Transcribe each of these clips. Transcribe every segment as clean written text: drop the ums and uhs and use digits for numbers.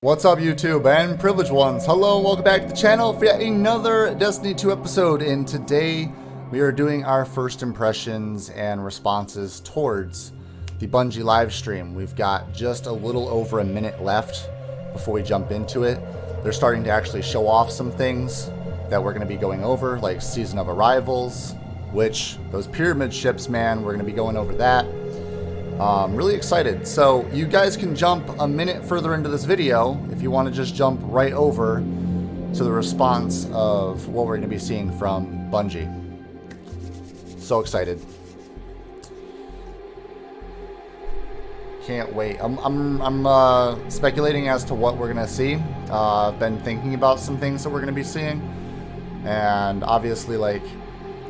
What's up, YouTube and privileged ones? Hello and welcome back to the channel for yet another Destiny 2 episode. And today we are doing our first impressions and responses towards the Bungie live stream. We've got just a little over a minute left before we jump into it. They're starting to actually show off some things that we're going to be going over, like Season of Arrivals, which those pyramid ships, man, we're going to be going over that. Really excited. So you guys can jump a minute further into this video if you want to just jump right over to the response of what we're going to be seeing from Bungie. So excited. Can't wait. I'm speculating as to what we're going to see. I've been thinking about some things that we're going to be seeing. And obviously, like,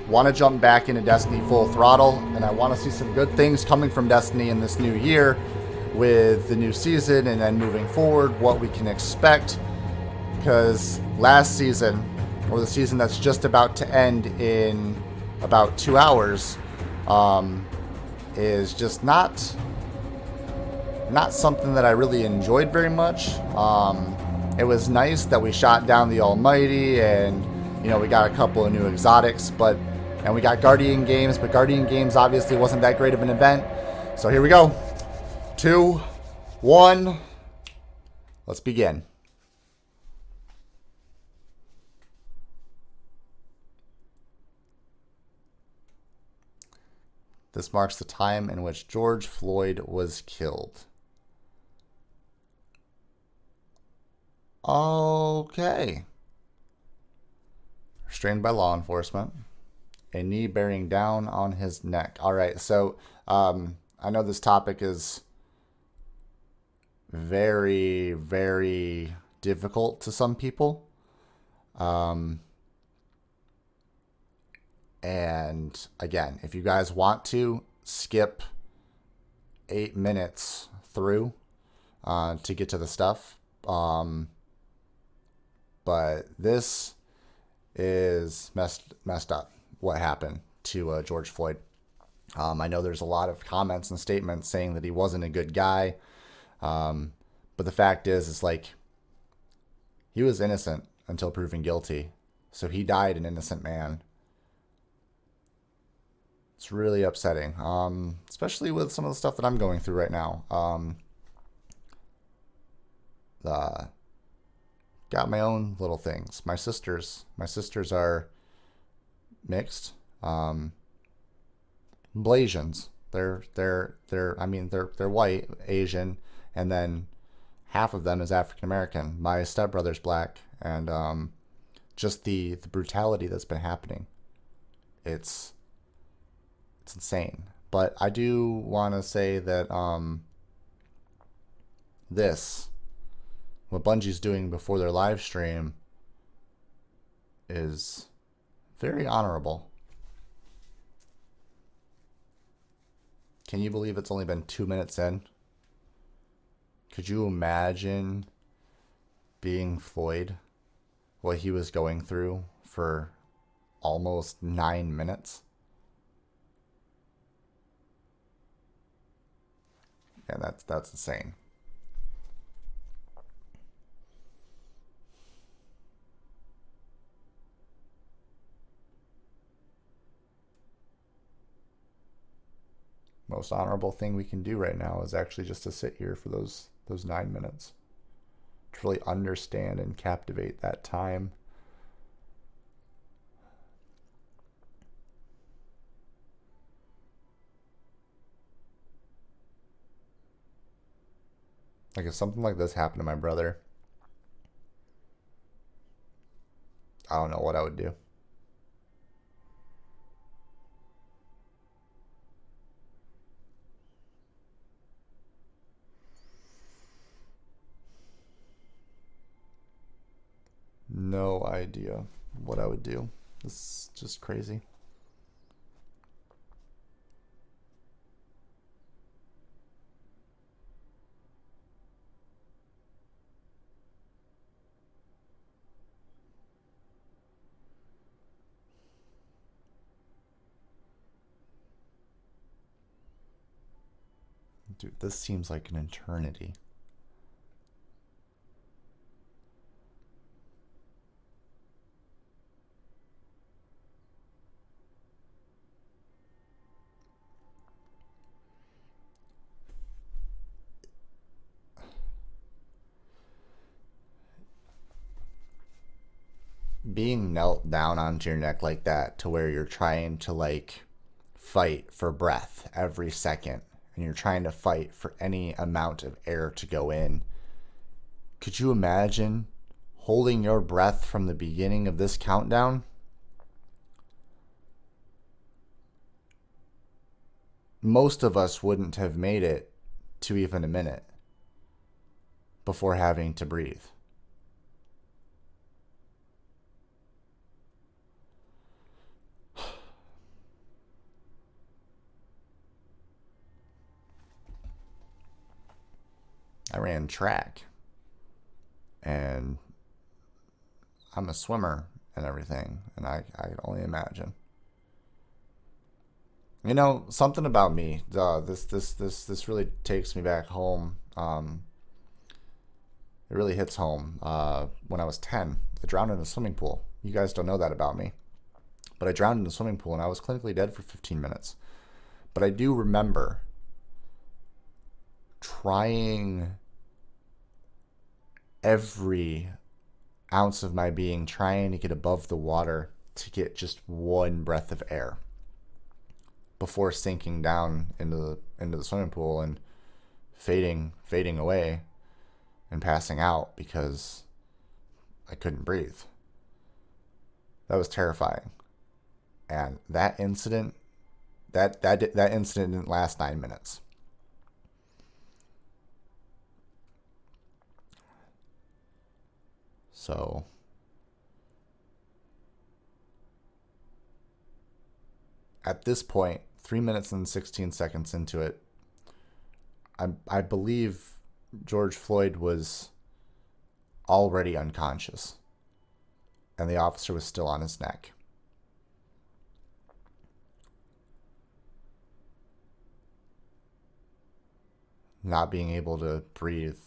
want to jump back into Destiny full throttle, and I want to see some good things coming from Destiny in this new year with the new season, and then moving forward what we can expect, because last season, or the season that's just about to end in about 2 hours, is just not something that I really enjoyed very much. It was nice that we shot down the Almighty, and you know, we got a couple of new exotics, and we got Guardian Games, but Guardian Games obviously wasn't that great of an event. So here we go. 2, 1. Let's begin. This marks the time in which George Floyd was killed. Okay. Restrained by law enforcement. A knee bearing down on his neck. All right, so I know this topic is very, very difficult to some people. And again, if you guys want to skip 8 minutes through to get to the stuff, but this is messed up. What happened to George Floyd. I know there's a lot of comments and statements saying that he wasn't a good guy. But the fact is like, he was innocent until proven guilty. So he died an innocent man. It's really upsetting. Especially with some of the stuff that I'm going through right now. Got my own little things. My sisters are mixed, Blasians. They're white, Asian, and then half of them is African American. My stepbrother's black, and just the brutality that's been happening, it's insane. But I do want to say that what Bungie's doing before their live stream is very honorable. Can you believe it's only been 2 minutes in? Could you imagine being Floyd, what he was going through for almost 9 minutes? And that's insane. Most honorable thing we can do right now is actually just to sit here for those 9 minutes, to really understand and captivate that time. Like, if something like this happened to my brother, I don't know what I would do. No idea what I would do. This is just crazy. Dude, this seems like an eternity. being knelt down onto your neck like that to where you're trying to like fight for breath every second and you're trying to fight for any amount of air to go in. Could you imagine holding your breath from the beginning of this countdown? Most of us wouldn't have made it to even a minute before having to breathe. I ran track, and I'm a swimmer and everything, and I can only imagine. You know, something about me, this really takes me back home. It really hits home. When I was 10, I drowned in a swimming pool. You guys don't know that about me, but I drowned in a swimming pool and I was clinically dead for 15 minutes. But I do remember trying every ounce of my being, trying to get above the water to get just one breath of air before sinking down into the swimming pool and fading away and passing out because I couldn't breathe. That was terrifying. And that incident didn't last 9 minutes. So at this point, 3 minutes and 16 seconds into it, I believe George Floyd was already unconscious and the officer was still on his neck. Not being able to breathe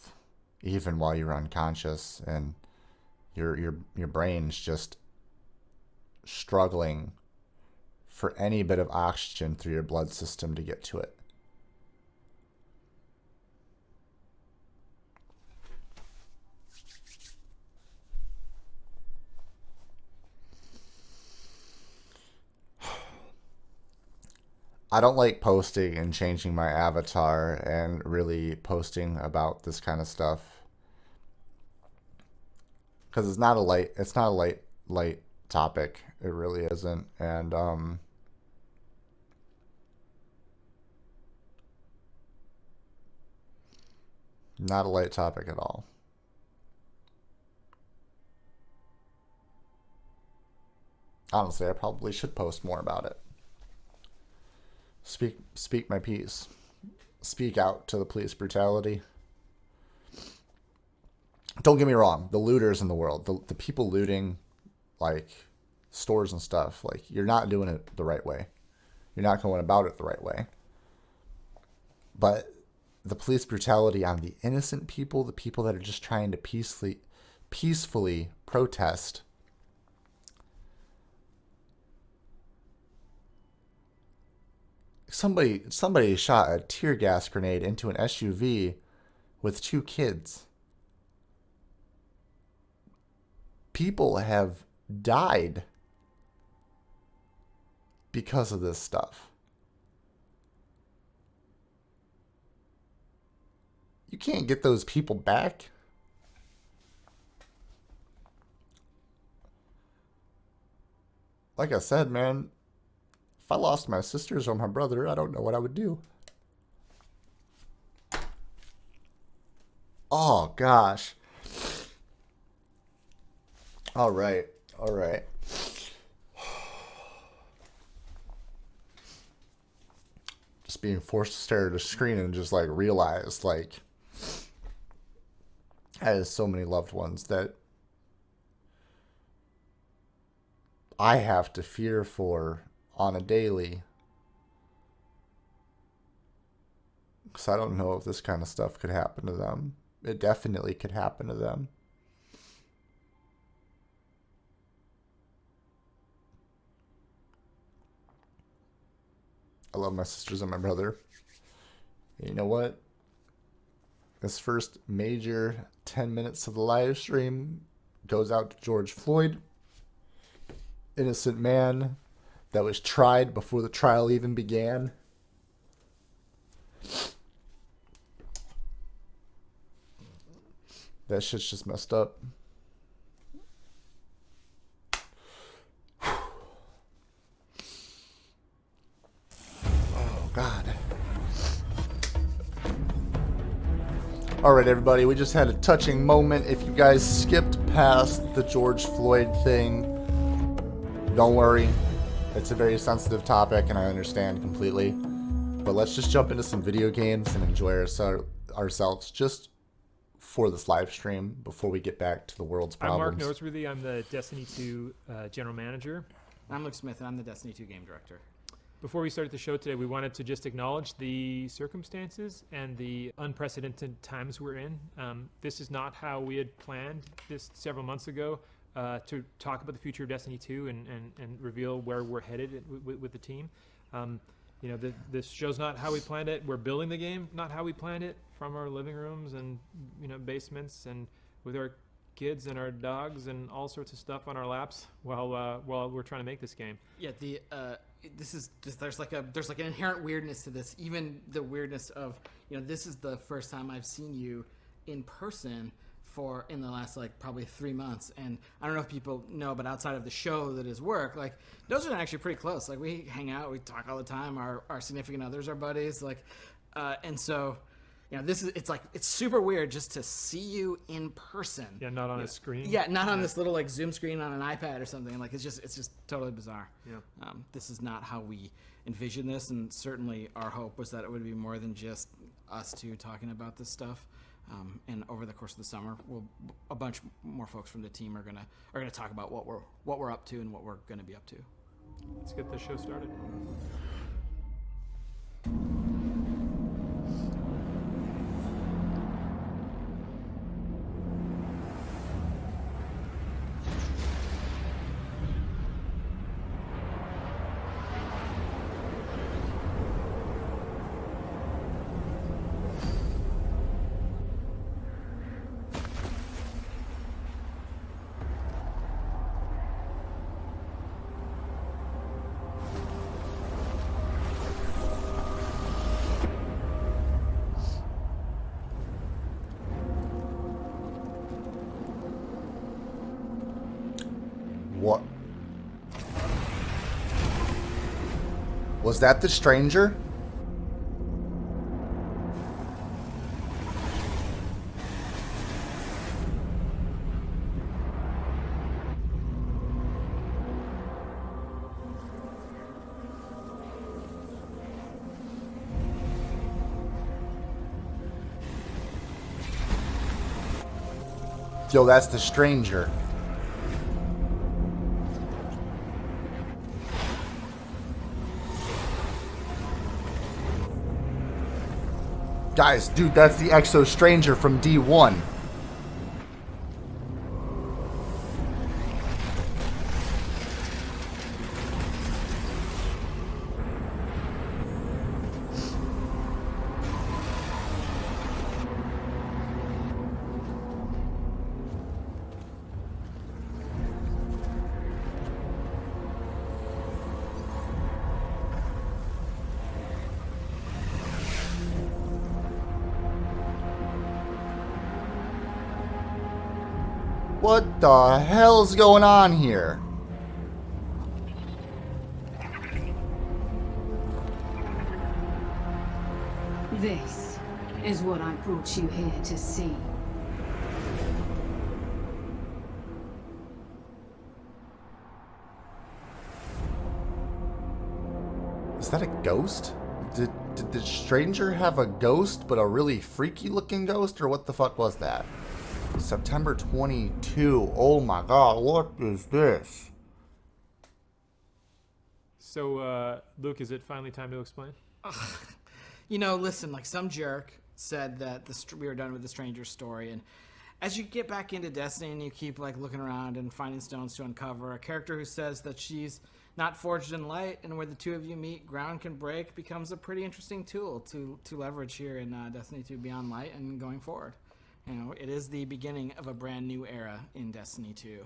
even while you're unconscious, and your brain's just struggling for any bit of oxygen through your blood system to get to it. I don't like posting and changing my avatar and really posting about this kind of stuff because it's not a light topic. It really isn't. And not a light topic at all. Honestly, I probably should post more about it. Speak my piece. Speak out to the police brutality. Don't get me wrong, the looters in the world, the people looting like stores and stuff, like you're not doing it the right way. You're not going about it the right way. But the police brutality on the innocent people, the people that are just trying to peacefully protest, somebody shot a tear gas grenade into an SUV with 2 kids. People have died because of this stuff. You can't get those people back. Like I said, man, if I lost my sisters or my brother, I don't know what I would do. Oh, gosh. All right. Just being forced to stare at a screen and just like realize like I have so many loved ones that I have to fear for on a daily. Because I don't know if this kind of stuff could happen to them. It definitely could happen to them. I love my sisters and my brother. You know what? This first major 10 minutes of the live stream goes out to George Floyd. innocent man that was tried before the trial even began. That shit's just messed up. Oh, God. Alright, everybody, we just had a touching moment. If you guys skipped past the George Floyd thing, don't worry. It's a very sensitive topic, and I understand completely. But let's just jump into some video games and enjoy ourselves just for this live stream before we get back to the world's problems. I'm Mark Noseworthy. I'm the Destiny 2 General Manager. I'm Luke Smith, and I'm the Destiny 2 Game Director. Before we started the show today, we wanted to just acknowledge the circumstances and the unprecedented times we're in. This is not how we had planned this several months ago to talk about the future of Destiny 2 and reveal where we're headed with the team. You know, this show's not how we planned it. We're building the game, not how we planned it, from our living rooms and, you know, basements and with our kids and our dogs and all sorts of stuff on our laps while we're trying to make this game. Yeah, there's like an inherent weirdness to this. Even the weirdness of, you know, this is the first time I've seen you in person in the last like probably 3 months, and I don't know if people know, but outside of the show that is work, like those are actually pretty close. Like we hang out, we talk all the time. Our significant others are buddies, like, and so. You know, it's super weird just to see you in person. Yeah, not on a screen. Yeah, not on this little like Zoom screen on an iPad or something. Like it's just totally bizarre. Yeah. This is not how we envisioned this, and certainly our hope was that it would be more than just us two talking about this stuff. And over the course of the summer, a bunch more folks from the team are gonna talk about what we're up to and what we're gonna be up to. Let's get the show started. What? Was that the stranger? Yo, that's the stranger. Guys, dude, that's the Exo Stranger from D1. What the hell's going on here? This is what I brought you here to see. Is that a ghost? Did the stranger have a ghost, but a really freaky looking ghost, or what the fuck was that? September 22. Oh my god, what is this? So, Luke, is it finally time to explain? You know, listen, like some jerk said that we were done with the stranger story, and as you get back into Destiny and you keep like looking around and finding stones to uncover, a character who says that she's not forged in light, and where the two of you meet, ground can break, becomes a pretty interesting tool to leverage here in Destiny 2 Beyond Light and going forward. You know, it is the beginning of a brand new era in Destiny 2.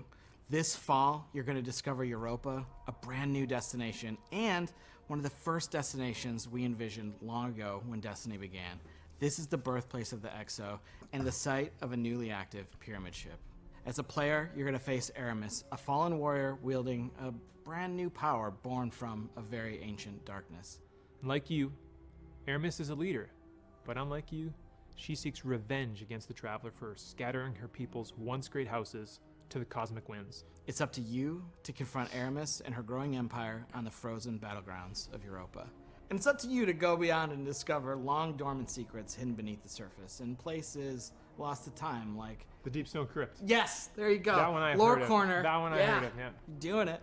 This fall, you're going to discover Europa, a brand new destination, and one of the first destinations we envisioned long ago when Destiny began. This is the birthplace of the Exo and the site of a newly active pyramid ship. As a player, you're going to face Aramis, a fallen warrior wielding a brand new power born from a very ancient darkness. Like you, Aramis is a leader, but unlike you, she seeks revenge against the Traveler for scattering her people's once great houses to the cosmic winds. It's up to you to confront Aramis and her growing empire on the frozen battlegrounds of Europa. And it's up to you to go beyond and discover long dormant secrets hidden beneath the surface in places lost to time, like The Deep Stone Crypt. yes, there you go. That one I Lore heard of. corner. That one I heard of, yeah. Doing it.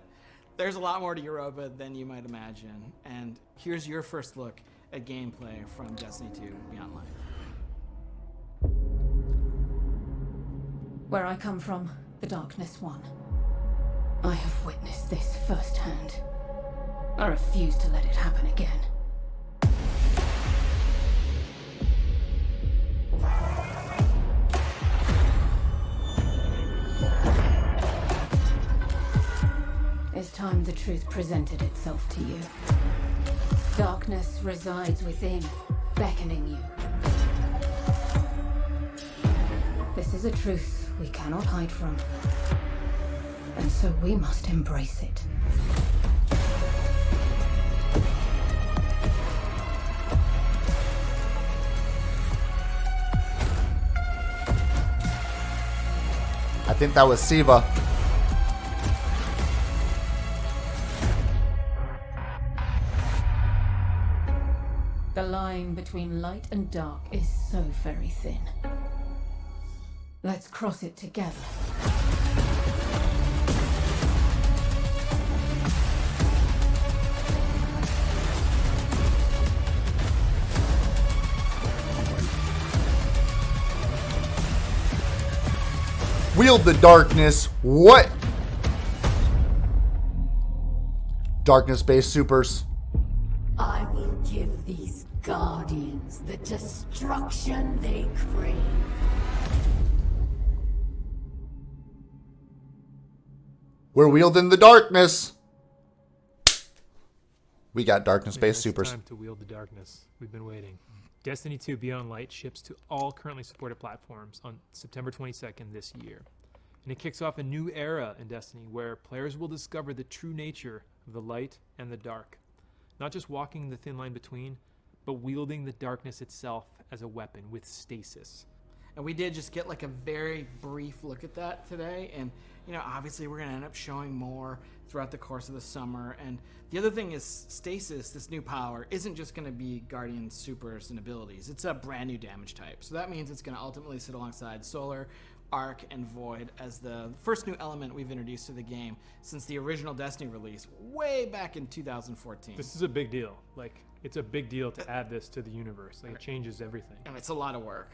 There's a lot more to Europa than you might imagine. And here's your first look at gameplay from Destiny 2 Beyond Light. Where I come from, the Darkness won. I have witnessed this firsthand. I refuse to let it happen again. It's time the truth presented itself to you. Darkness resides within, beckoning you. This is a truth we cannot hide from. And so we must embrace it. I think that was Siva. The line between light and dark is so very thin. Let's cross it together. Wield the darkness. What? Darkness-based supers. I will give these guardians the destruction they crave. We're wielding the darkness. We got darkness-based It's supers. time to wield the darkness. We've been waiting. Destiny 2 Beyond Light ships to all currently supported platforms on September 22nd this year. And it kicks off a new era in Destiny where players will discover the true nature of the light and the dark. Not just walking the thin line between, but wielding the darkness itself as a weapon with stasis. And we did just get like a very brief look at that today. And, you know, obviously we're going to end up showing more throughout the course of the summer. And the other thing is Stasis, this new power, isn't just going to be Guardian supers and abilities. It's a brand new damage type. So that means it's going to ultimately sit alongside Solar, Arc, and Void as the first new element we've introduced to the game since the original Destiny release way back in 2014. This is a big deal. Like, it's a big deal to add this to the universe. Like, it changes everything. And it's a lot of work.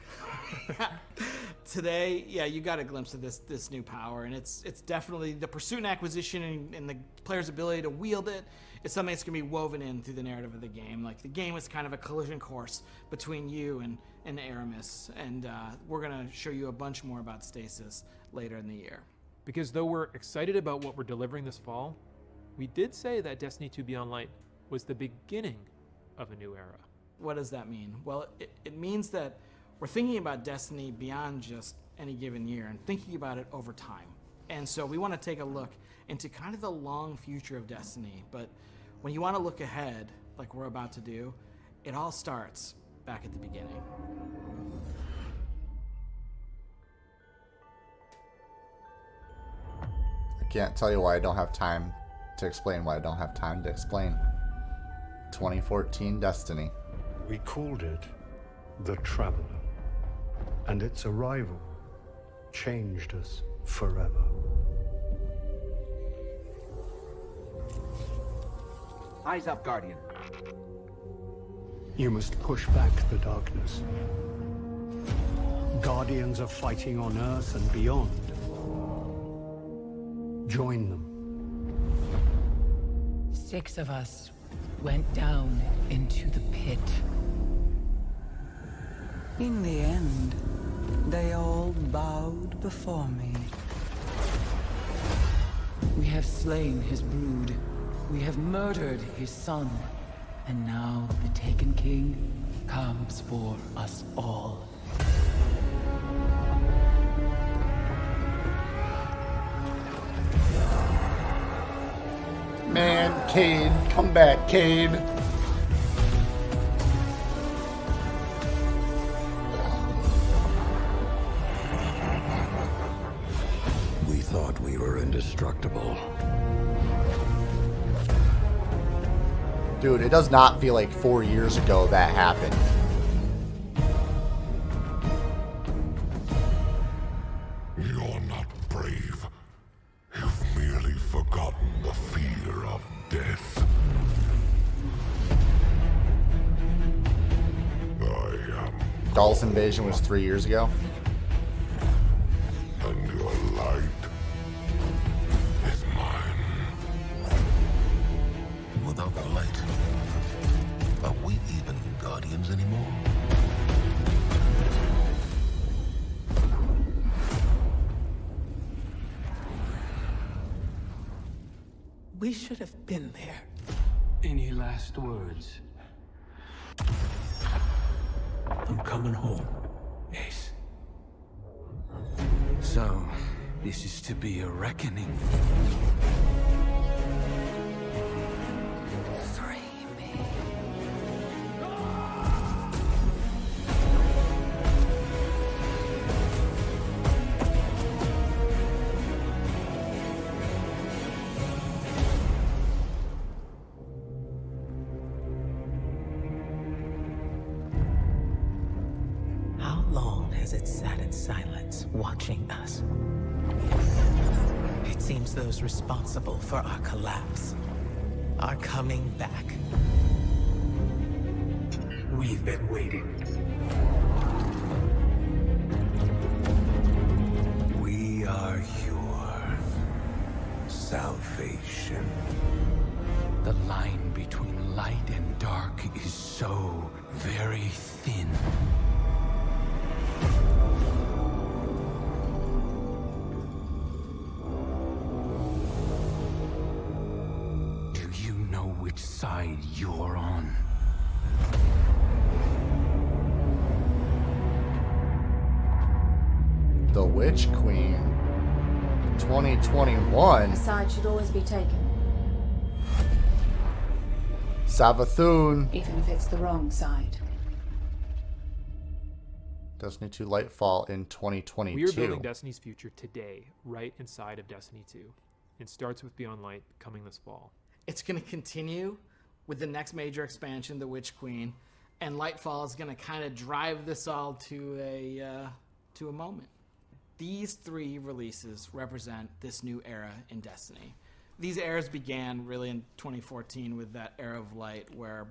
Today, yeah, you got a glimpse of this new power, and it's definitely the pursuit and acquisition and the player's ability to wield it. It's something that's going to be woven in through the narrative of the game. Like, the game is kind of a collision course between you and Aramis, and we're going to show you a bunch more about Stasis later in the year. Because though we're excited about what we're delivering this fall, we did say that Destiny 2 Beyond Light was the beginning of a new era. What does that mean? Well, it means that we're thinking about Destiny beyond just any given year and thinking about it over time. And so we want to take a look into kind of the long future of Destiny. But when you want to look ahead, like we're about to do, it all starts back at the beginning. I can't tell you why I don't have time to explain why I don't have time to explain. 2014 Destiny. We called it the Traveler, and its arrival changed us forever. Eyes up, Guardian. You must push back the darkness. Guardians are fighting on Earth and beyond. Join them. 6 of us went down into the pit. In the end, they all bowed before me. We have slain his brood. We have murdered his son. And now the Taken King comes for us all. Man, Cade, come back, Cade. We thought we were indestructible. Dude, it does not feel like 4 years ago that happened. You're not brave. You've merely forgotten the fear of death. I am, Doll's invasion was 3 years ago. and your light is mine. Without the light, are we even guardians anymore? We should have been there. Any last words? I'm coming home, Ace. So, this is to be a reckoning. Free me. How long has it sat in silence, watching us? It seems those responsible for our collapse are coming back. We've been waiting. We are your salvation. The line between light and dark is so very thin. Do you know which side you're on? The Witch Queen. 2021. A side should always be taken, Savathun. even if it's the wrong side. Destiny 2 Lightfall in 2022. We are building Destiny's future today, right inside of Destiny 2. It starts with Beyond Light coming this fall. It's going to continue with the next major expansion, the Witch Queen, and Lightfall is going to kind of drive this all to a moment. These three releases represent this new era in Destiny. These eras began really in 2014 with that era of light where,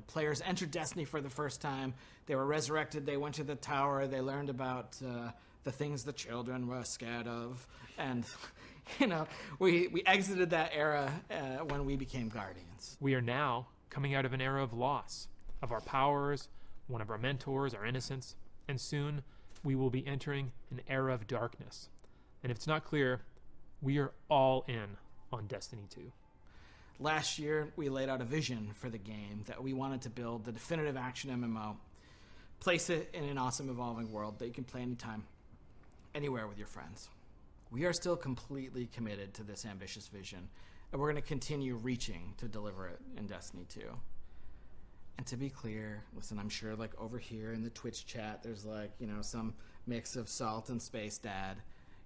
players entered Destiny for the first time. They were resurrected. They went to the tower. They learned about the things the children were scared of. And, we exited that era when we became Guardians. We are now coming out of an era of loss of our powers, one of our mentors, our innocence, and soon we will be entering an era of darkness. And if it's not clear, we are all in on Destiny 2. Last year, we laid out a vision for the game that we wanted to build the definitive action MMO, place it in an awesome evolving world that you can play anytime, anywhere with your friends. We are still completely committed to this ambitious vision, and we're going to continue reaching to deliver it in Destiny 2. And to be clear, listen, I'm sure over here in the Twitch chat, there's some mix of salt and space dad.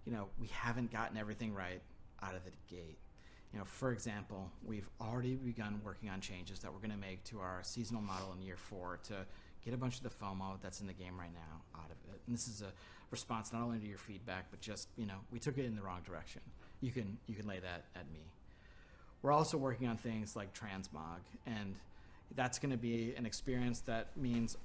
We haven't gotten everything right out of the gate. For example, we've already begun working on changes that we're going to make to our seasonal model in year 4 to get a bunch of the FOMO that's in the game right now out of it. And this is a response not only to your feedback, but just, we took it in the wrong direction. You can lay that at me. We're also working on things like transmog, and that's going to be an experience that means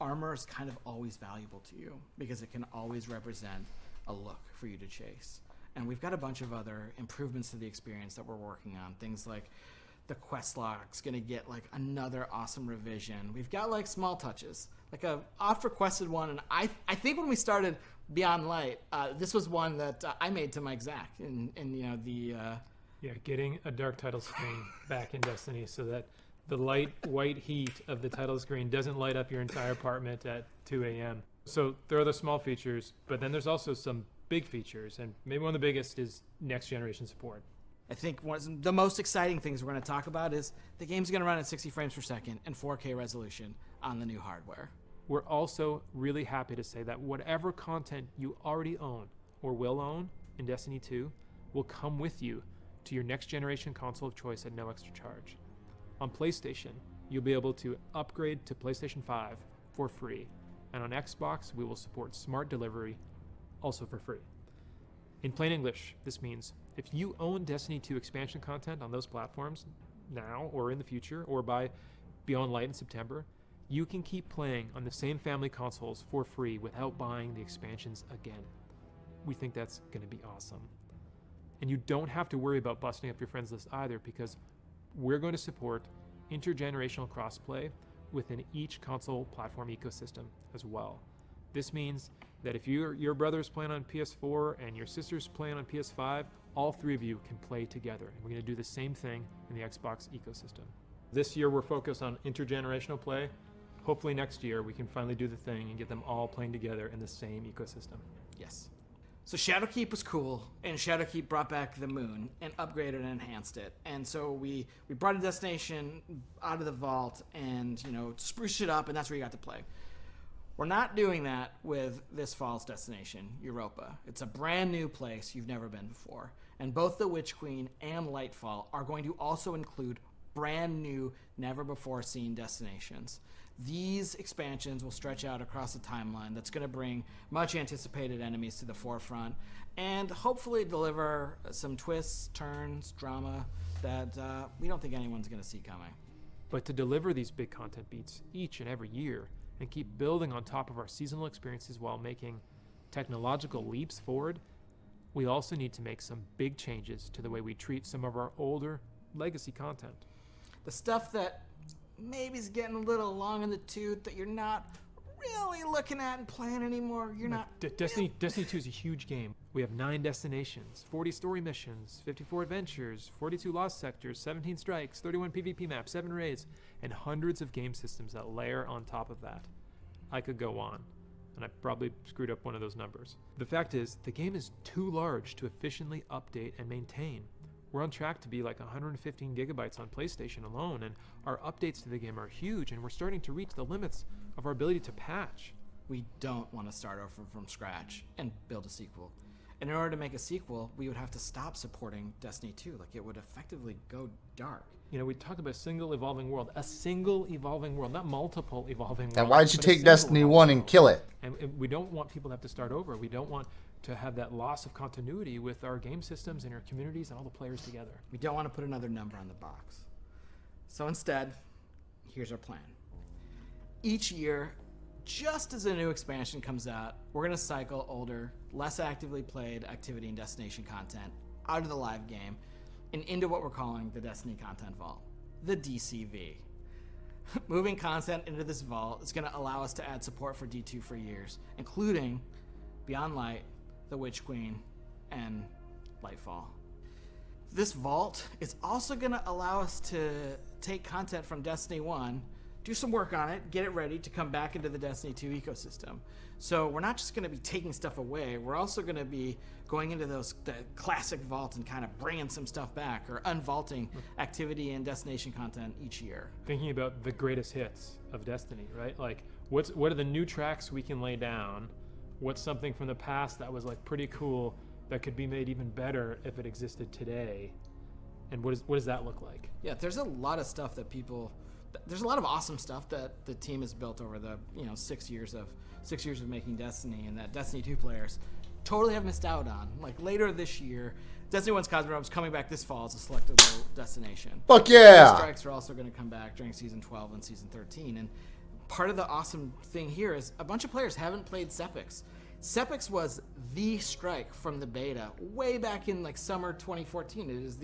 armor is kind of always valuable to you because it can always represent a look for you to chase. And we've got a bunch of other improvements to the experience that we're working on. Things like the quest log's gonna get like another awesome revision. We've got like small touches, like a oft requested one, and I think when we started Beyond Light, this was one that I made to Mike Zach, and you know the getting a dark title screen back in Destiny so that the light white heat of the title screen doesn't light up your entire apartment at 2 a.m. So there are the small features, but then there's also some big features, and maybe one of the biggest is next generation support. I think one of the most exciting things we're going to talk about is the game's going to run at 60 frames per second and 4K resolution on the new hardware. We're also really happy to say that whatever content you already own or will own in Destiny 2 will come with you to your next generation console of choice at no extra charge. On PlayStation, you'll be able to upgrade to PlayStation 5 for free, and on Xbox, we will support smart delivery also for free. In plain English, this means if you own Destiny 2 expansion content on those platforms now or in the future, or by Beyond Light in September, you can keep playing on the same family consoles for free without buying the expansions again. We think that's going to be awesome. And you don't have to worry about busting up your friends list either, because we're going to support intergenerational crossplay within each console platform ecosystem as well. This means that if your brother's playing on PS4 and your sister's playing on PS5, all three of you can play together. And we're going to do the same thing in the Xbox ecosystem. This year we're focused on intergenerational play. Hopefully next year we can finally do the thing and get them all playing together in the same ecosystem. Yes. So Shadowkeep was cool, and Shadowkeep brought back the moon and upgraded and enhanced it. And so we brought a destination out of the vault and, you know, spruced it up, and that's where you got to play. We're not doing that with this fall's destination, Europa. It's a brand new place you've never been before. And both the Witch Queen and Lightfall are going to also include brand new, never before seen destinations. These expansions will stretch out across the timeline that's going to bring much anticipated enemies to the forefront and hopefully deliver some twists, turns, drama that we don't think anyone's going to see coming. But to deliver these big content beats each and every year and keep building on top of our seasonal experiences while making technological leaps forward, we also need to make some big changes to the way we treat some of our older legacy content. The stuff that maybe is getting a little long in the tooth that you're not really looking at and playing anymore. You're not. Destiny 2 is a huge game. We have 9 destinations, 40 story missions, 54 adventures, 42 lost sectors, 17 strikes, 31 PvP maps, 7 raids, and hundreds of game systems that layer on top of that. I could go on, and I probably screwed up one of those numbers. The fact is, the game is too large to efficiently update and maintain. We're on track to be like 115 gigabytes on PlayStation alone, and our updates to the game are huge, and we're starting to reach the limits of our ability to patch. We don't want to start over from scratch and build a sequel. And in order to make a sequel, we would have to stop supporting Destiny 2. Like, it would effectively go dark. You know, we talk about a single evolving world, not multiple evolving worlds. And why did you take Destiny 1 and kill it? And we don't want people to have to start over. We don't want to have that loss of continuity with our game systems and our communities and all the players together. We don't want to put another number on the box. So instead, here's our plan. Each year, just as a new expansion comes out, we're going to cycle older, less actively played activity and destination content out of the live game and into what we're calling the Destiny Content Vault, the DCV. Moving content into this vault is going to allow us to add support for D2 for years, including Beyond Light, the Witch Queen, and Lightfall. This vault is also going to allow us to take content from Destiny 1, do some work on it, get it ready to come back into the Destiny 2 ecosystem. So we're not just going to be taking stuff away, we're also going to be going into the classic vault and kind of bringing some stuff back or unvaulting activity and destination content each year. Thinking about the greatest hits of Destiny, right? Like, what are the new tracks we can lay down? What's something from the past that was like pretty cool that could be made even better if it existed today? And what does that look like? Yeah, there's a lot of stuff that there's a lot of awesome stuff that the team has built over the 6 years of making Destiny, and that Destiny 2 players totally have missed out on. Like later this year, Destiny 1's Cosmodrome is coming back this fall as a selectable destination. Fuck yeah! Strikes are also going to come back during Season 12 and Season 13, and part of the awesome thing here is a bunch of players haven't played Sepix. Sepix was the strike from the beta way back in like summer 2014. It is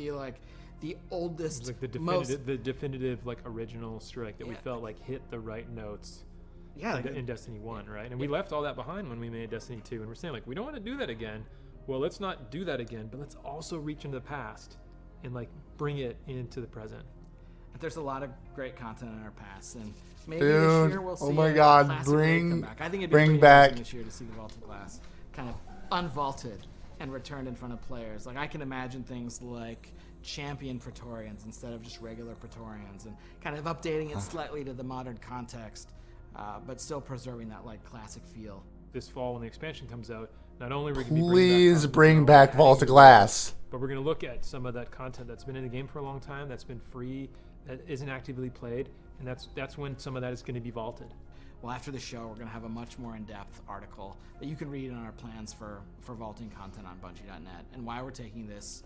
the oldest, Like the definitive like original strike that we felt like hit the right notes. Yeah, in Destiny 1, right? And we left all that behind when we made Destiny 2, and we're saying like we don't want to do that again. Well, let's not do that again, but let's also reach into the past and like bring it into the present. There's a lot of great content in our past, and maybe Dude, this year we'll see. oh my God, classic raid come back. I think it'd be bring pretty back amazing this year to see the vaulted class kind of unvaulted and returned in front of players. Like I can imagine things like champion Praetorians instead of just regular Praetorians, and kind of updating it slightly to the modern context, but still preserving that like classic feel. This fall when the expansion comes out, not only are we going to please bring back Vaulted Glass, but we're going to look at some of that content that's been in the game for a long time, that's been free, that isn't actively played, and that's when some of that is going to be vaulted. Well, after the show, we're going to have a much more in-depth article that you can read on our plans for vaulting content on Bungie.net, and why we're taking this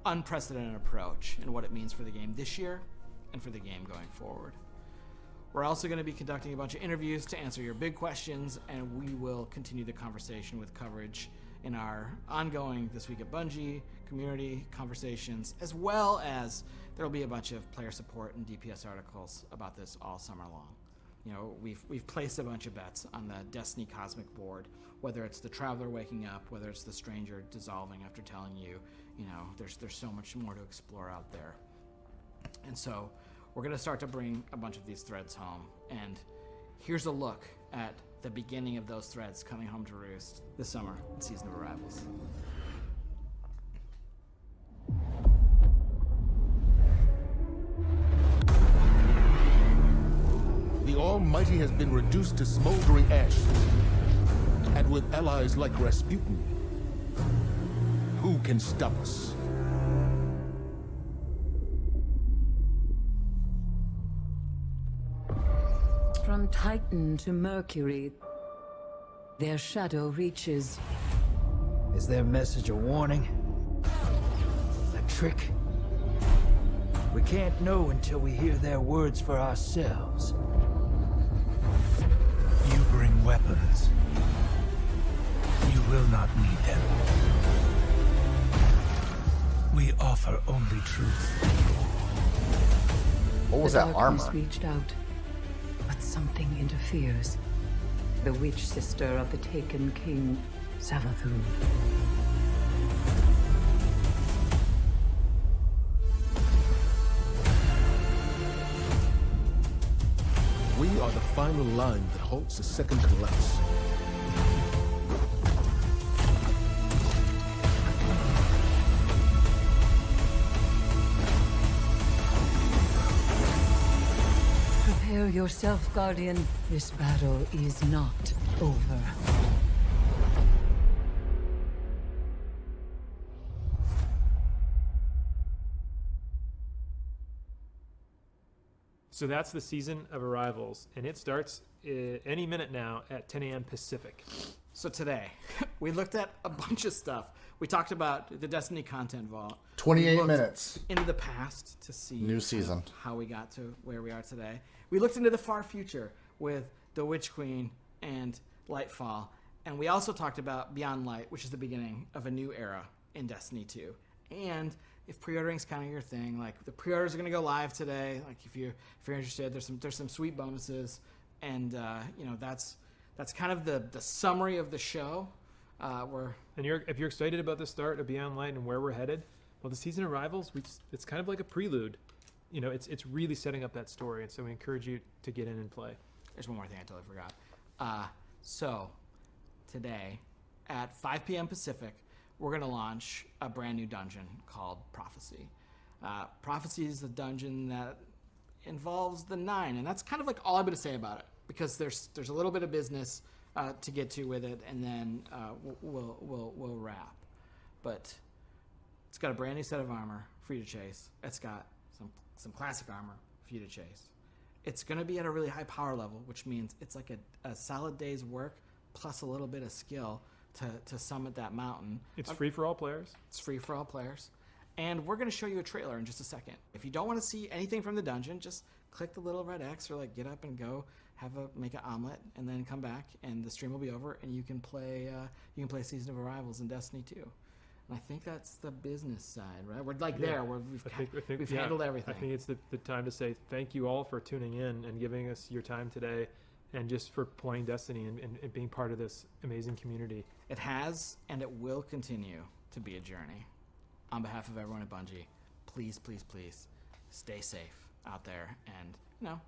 unprecedented approach and what it means for the game this year and for the game going forward. We're also going to be conducting a bunch of interviews to answer your big questions, and we will continue the conversation with coverage in our ongoing This Week at Bungie community conversations, as well as there will be a bunch of player support and DPS articles about this all summer long. You know, we've placed a bunch of bets on the Destiny Cosmic board, whether it's the Traveler waking up, whether it's the Stranger dissolving after telling you, you know, there's so much more to explore out there. And so we're going to start to bring a bunch of these threads home, and here's a look at the beginning of those threads coming home to roost this summer in Season of Arrivals. The Almighty has been reduced to smoldering ash, and with allies like Rasputin, who can stop us? From Titan to Mercury, their shadow reaches. Is their message a warning? A trick? We can't know until we hear their words for ourselves. You bring weapons. You will not need them. We offer only truth. What was The that darkness armor? reached out, but something interferes. The witch sister of the taken king, Savathun. We are the final line that halts the second collapse. Prepare yourself, Guardian. This battle is not over. So that's the Season of Arrivals, and it starts any minute now at 10 a.m. Pacific. So today, we looked at a bunch of stuff. We talked about the Destiny content vault. 28 minutes. Into the past to see New season. How we got to where we are today. We looked into the far future with the Witch Queen and Lightfall. And we also talked about Beyond Light, which is the beginning of a new era in Destiny 2. And if pre-ordering's kind of your thing, like the pre-orders are going to go live today. Like if you're interested, there's some sweet bonuses, and you know that's kind of the summary of the show. If you're excited about the start of Beyond Light and where we're headed, well, the Season of Arrivals, it's kind of like a prelude. You know, it's really setting up that story, and so we encourage you to get in and play. There's one more thing I totally forgot. So today at 5 p.m. Pacific, we're going to launch a brand new dungeon called Prophecy. Prophecy is the dungeon that involves the Nine, and that's kind of like all I'm going to say about it, because there's a little bit of business to get to with it, and then we'll wrap. But it's got a brand new set of armor for you to chase. It's got some classic armor for you to chase. It's going to be at a really high power level, which means it's like a solid day's work plus a little bit of skill to summit that mountain. It's free for all players. It's free for all players. And we're going to show you a trailer in just a second. If you don't want to see anything from the dungeon, just click the little red X, or like get up and go make an omelet, and then come back, and the stream will be over, and you can play Season of Arrivals in Destiny 2. I think that's the business side, right? We're like there, where we've yeah, handled everything. I think it's the time to say thank you all for tuning in and giving us your time today, and just for playing Destiny and being part of this amazing community. It has, and it will continue to be a journey. On behalf of everyone at Bungie, please, please, please stay safe out there, and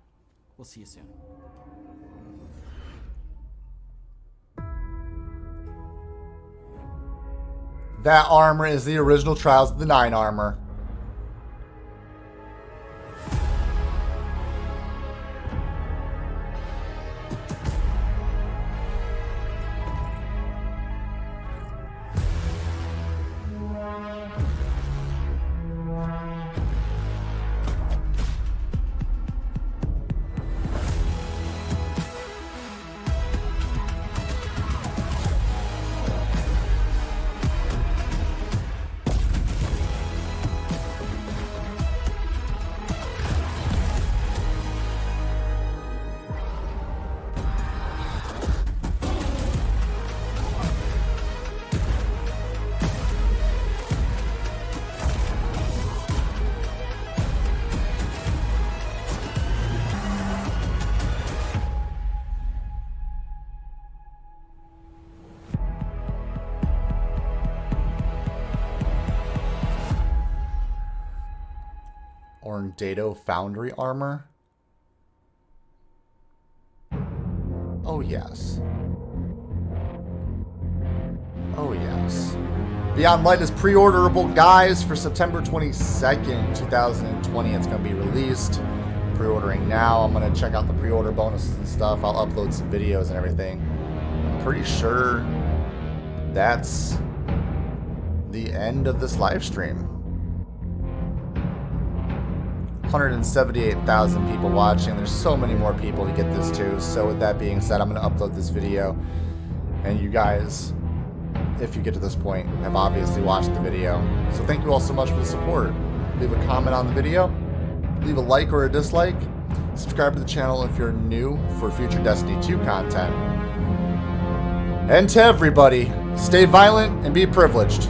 we'll see you soon. That armor is the original Trials of the Nine armor. Orndato Foundry armor. Oh yes. Oh yes. Beyond Light is pre-orderable, guys, for September 22nd, 2020. It's going to be released. Pre-ordering now. I'm going to check out the pre-order bonuses and stuff. I'll upload some videos and everything. I'm pretty sure that's the end of this live stream. 178,000 people watching. There's so many more people to get this to. So with that being said, I'm going to upload this video. And you guys, if you get to this point, have obviously watched the video. So thank you all so much for the support. Leave a comment on the video. Leave a like or a dislike. Subscribe to the channel if you're new for future Destiny 2 content. And to everybody, stay violent and be privileged.